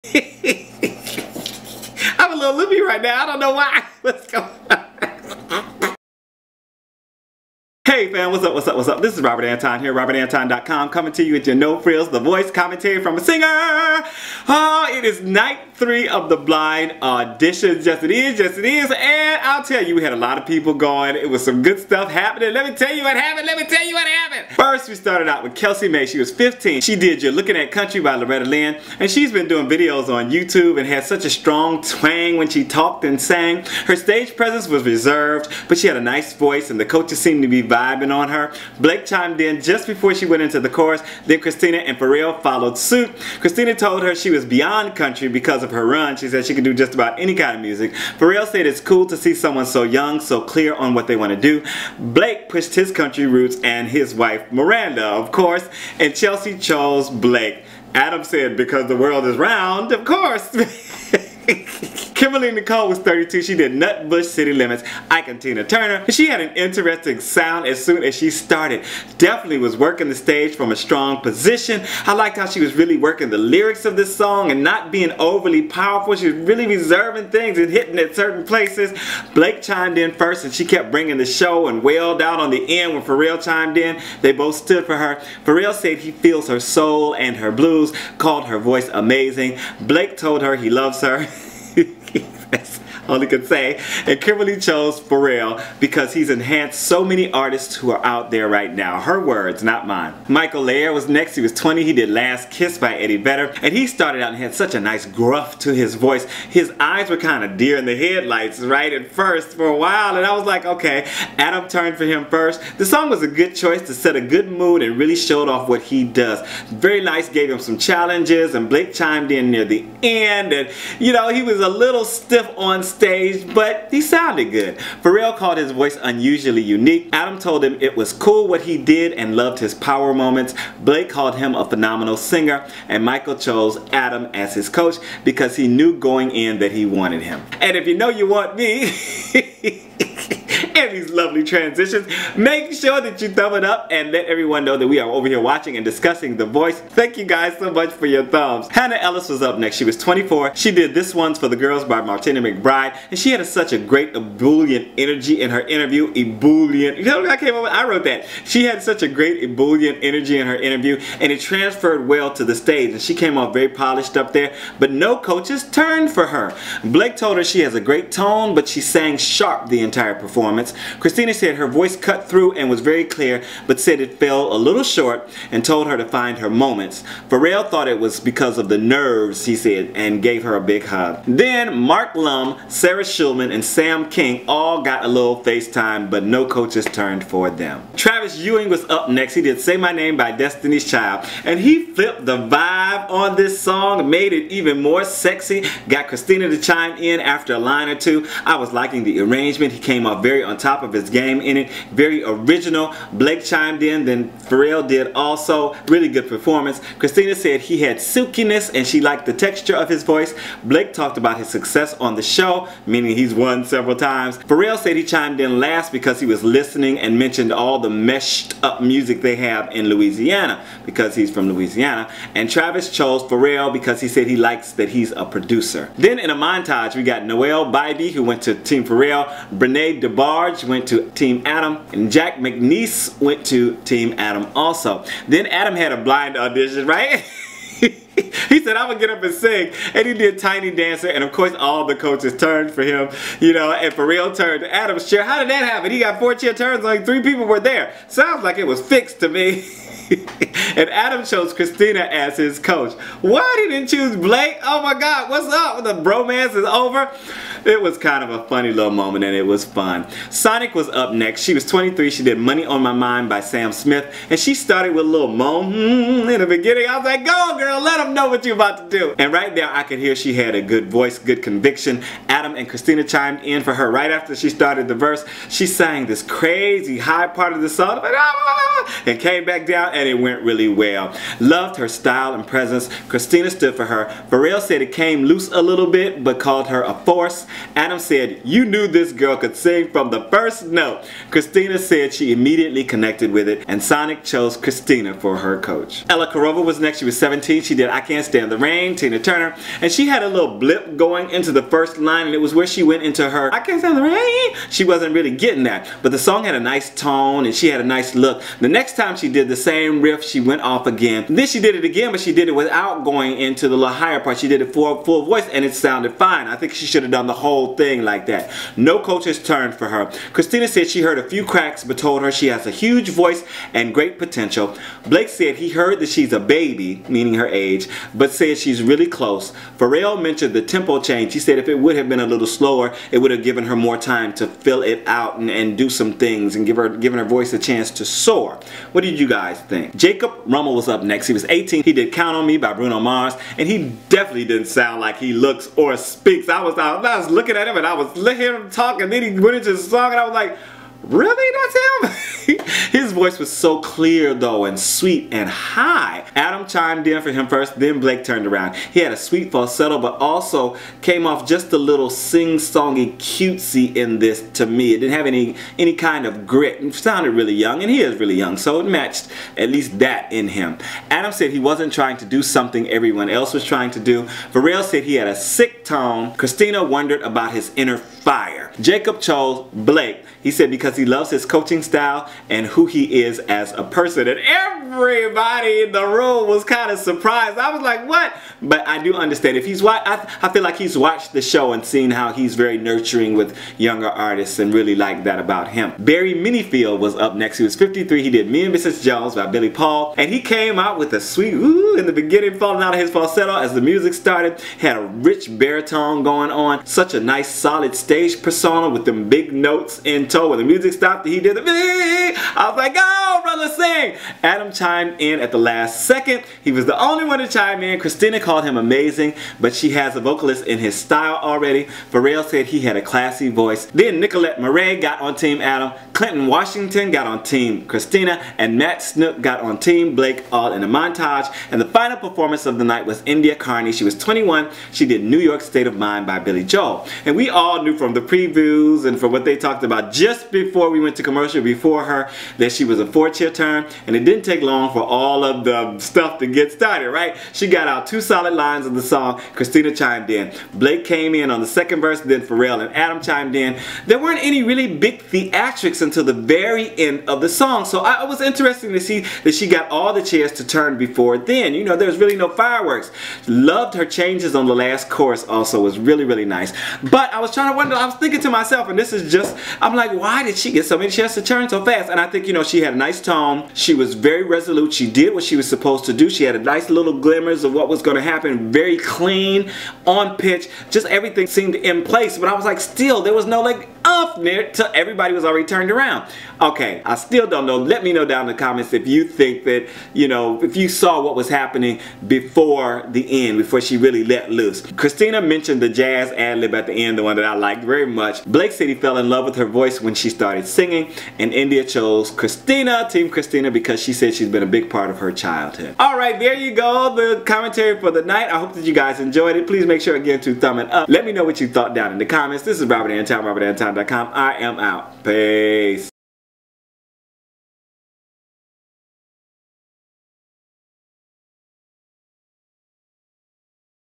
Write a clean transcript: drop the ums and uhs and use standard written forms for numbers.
I'm a little loopy right now. I don't know why. What's going on? Hey fam, what's up, what's up, what's up? This is Robert Anton here, robertantonnyc.com, coming to you with your no frills, the voice commentary from a singer. Oh, it is night 3 of the blind auditions. Yes it is, yes it is. And I'll tell you, we had a lot of people going. It was some good stuff happening. Let me tell you what happened, let me tell you what happened. First, we started out with Kelsey May. She was 15. She did You're Looking at Country by Loretta, Lynn. And she's been doing videos on YouTube and had such a strong twang when she talked and sang. Her stage presence was reserved, but she had a nice voice and the coaches seemed to be vibing on her. Blake chimed in just before she went into the chorus. Then Xtina and Pharrell followed suit. Xtina told her she was beyond country because of her run. She said she could do just about any kind of music. Pharrell said it's cool to see someone so young, so clear on what they want to do. Blake pushed his country roots and his wife Miranda, of course, and Chelsea chose Blake. Adam said because the world is round, of course. Kimberly Nichole was 32. She did Nutbush, City Limits, Ike and Tina Turner. She had an interesting sound as soon as she started. Definitely was working the stage from a strong position. I liked how she was really working the lyrics of this song and not being overly powerful. She was really reserving things and hitting at certain places. Blake chimed in first and she kept bringing the show and wailed out on the end when Pharrell chimed in. They both stood for her. Pharrell said he feels her soul and her blues, called her voice amazing. Blake told her he loves her. That's all he could say. And Kimberly chose Pharrell because he's enhanced so many artists who are out there right now. Her words, not mine. Leier was next. He was 20. He did Last Kiss by Vedder. And he started out and had such a nice gruff to his voice. His eyes were kind of deer in the headlights right at first for a while. And I was like, okay. Adam turned for him first. The song was a good choice to set a good mood and really showed off what he does. Very nice, gave him some challenges. And Blake chimed in near the end. And you know, he was a little stiff on stage, but he sounded good. Pharrell called his voice unusually unique. Adam told him it was cool what he did and loved his power moments. Blake called him a phenomenal singer, and Michael chose Adam as his coach because he knew going in that he wanted him. And if you know you want me, and these lovely transitions, make sure that you thumb it up and let everyone know that we are over here watching and discussing The Voice. Thank you guys so much for your thumbs. Hannah Ellis was up next. She was 24. She did This One's for the Girls by Martina McBride, and she had such a great ebullient energy in her interview. Ebullient. You know what I came up with? I wrote that. She had such a great ebullient energy in her interview, and it transferred well to the stage, and she came off very polished up there, but no coaches turned for her. Blake told her she has a great tone, but she sang sharp the entire performance. Xtina said her voice cut through and was very clear, but said it fell a little short and told her to find her moments. Pharrell thought it was because of the nerves, he said, and gave her a big hug. Then Mark Lum, Sara Schulmann, and Sam King all got a little FaceTime, but no coaches turned for them. Travis Ewing was up next. He did Say My Name by Destiny's Child, and he flipped the vibe on this song, made it even more sexy, got Xtina to chime in after a line or two. I was liking the arrangement. He came off very on top of his game in it, very original. Blake chimed in, then Pharrell did also. Really good performance. Xtina said he had silkiness and she liked the texture of his voice. Blake talked about his success on the show, meaning he's won several times. Pharrell said he chimed in last because he was listening and mentioned all the meshed up music they have in Louisiana because he's from Louisiana. And Travis chose Pharrell because he said he likes that he's a producer. Then in a montage we got Noelle Bybee, who went to Team Pharrell, Bren'nae DeBarge went to Team Adam, and McNeiece went to Team Adam also. Then Adam had a blind audition, right? He said, I'm gonna get up and sing, and he did Tiny Dancer, and of course all the coaches turned for him, you know, and Pharrell turned to Adam's chair. How did that happen? He got 4 chair turns, like 3 people were there. Sounds like it was fixed to me. And Adam chose Xtina as his coach. What? He didn't choose Blake? Oh my God, what's up? The bromance is over? It was kind of a funny little moment and it was fun. Sonic was up next. She was 23. She did Money on My Mind by Sam Smith, and she started with a little moan in the beginning. I was like, go girl, let them know what you're about to do. And right there I could hear she had a good voice, good conviction. Adam and Xtina chimed in for her right after she started the verse. She sang this crazy high part of the song and came back down and it went really well. Loved her style and presence. Xtina stood for her. Pharrell said it came loose a little bit, but called her a force. Adam said, you knew this girl could sing from the first note. Xtina said she immediately connected with it, and Sonic chose Xtina for her coach. Ella Khorov was next. She was 17. She did I Can't Stand the Rain, Tina Turner, and she had a little blip going into the first line, and it was where she went into her I Can't Stand the Rain. She wasn't really getting that, but the song had a nice tone, and she had a nice look. The next time she did the same riff, she went off again. Then she did it again, but she did it without going into the little higher part. She did it for full voice, and it sounded fine. I think she should have done the whole thing like that. No coaches turned for her. Xtina said she heard a few cracks, but told her she has a huge voice and great potential. Blake said he heard that she's a baby, meaning her age, but said she's really close. Pharrell mentioned the tempo change. He said if it would have been a little slower, it would have given her more time to fill it out and do some things and given her voice a chance to soar. What did you guys think? Jacob Rummell was up next. He was 18. He did Count on Me by Bruno Mars, and he definitely didn't sound like he looks or speaks. I was looking at him, and I was hearing him talk, and then he went into the song, and I was like, really? That's him? His voice was so clear though, and sweet and high. Adam chimed in for him first, then Blake turned around. He had a sweet falsetto, but also came off just a little sing-songy cutesy in this to me. It didn't have any kind of grit. It sounded really young, and he is really young, so it matched at least that in him. Adam said he wasn't trying to do something everyone else was trying to do. Pharrell said he had a sick tone. Xtina wondered about his inner fire. Jacob chose Blake. He said because he loves his coaching style and who he is as a person. And everybody in the room was kind of surprised. I was like, what? But I do understand. If he's I feel like he's watched the show and seen how he's very nurturing with younger artists, and really like that about him. Barry Minniefield was up next. He was 53. He did Me and Mrs. Jones by Billy Paul, and he came out with a sweet ooh in the beginning, falling out of his falsetto as the music started. Had a rich baritone going on. Such a nice solid stage persona with them big notes in tow. When the music stopped, he did the I was like, go brother, sing. Adam chimed in at the last second. He was the only one to chime in. Xtina called him amazing, but she has a vocalist in his style already. Pharrell said he had a classy voice. Then Nicolette Murray got on Team Adam. Clinton Washington got on Team Xtina, and Matt Snook got on Team Blake, all in a montage. And the final performance of the night was India Carney. She was 21. She did New York State of Mind by Billy Joel. And we all knew from the previews and from what they talked about just before we went to commercial before her that she was a 4-cheer turn, and it didn't take long for all of the stuff to get started, right? She got out 2 solid lines of the song. Xtina chimed in. Blake came in on the second verse, then Pharrell and Adam chimed in. There weren't any really big theatrics until the very end of the song, so it was interesting to see that she got all the chairs to turn before then. You know, there's really no fireworks. Loved her changes on the last chorus also, was really, really nice. But I was trying to wonder, I was thinking to myself, and this is just, I'm like, why did she get so many chairs to turn so fast? And I think, you know, she had a nice tone. She was very resolute. She did what she was supposed to do. She had a nice little glimmers of what was going to happen. Very clean, on pitch. Just everything seemed in place. But I was like, still, there was no like up there till everybody was already turned around. Okay, I still don't know. Let me know down in the comments if you think that, you know, if you saw what was happening before the end, before she really let loose. Xtina mentioned the jazz ad-lib at the end, the one that I liked very much. Blake said he fell in love with her voice when she started singing, and India chose Xtina, Team Xtina, because she said she's been a big part of her childhood. Alright, there you go, the commentary for the night. I hope that you guys enjoyed it. Please make sure again to thumb it up. Let me know what you thought down in the comments. This is Robert Anton, robertantonnyc.com. I am out. Peace.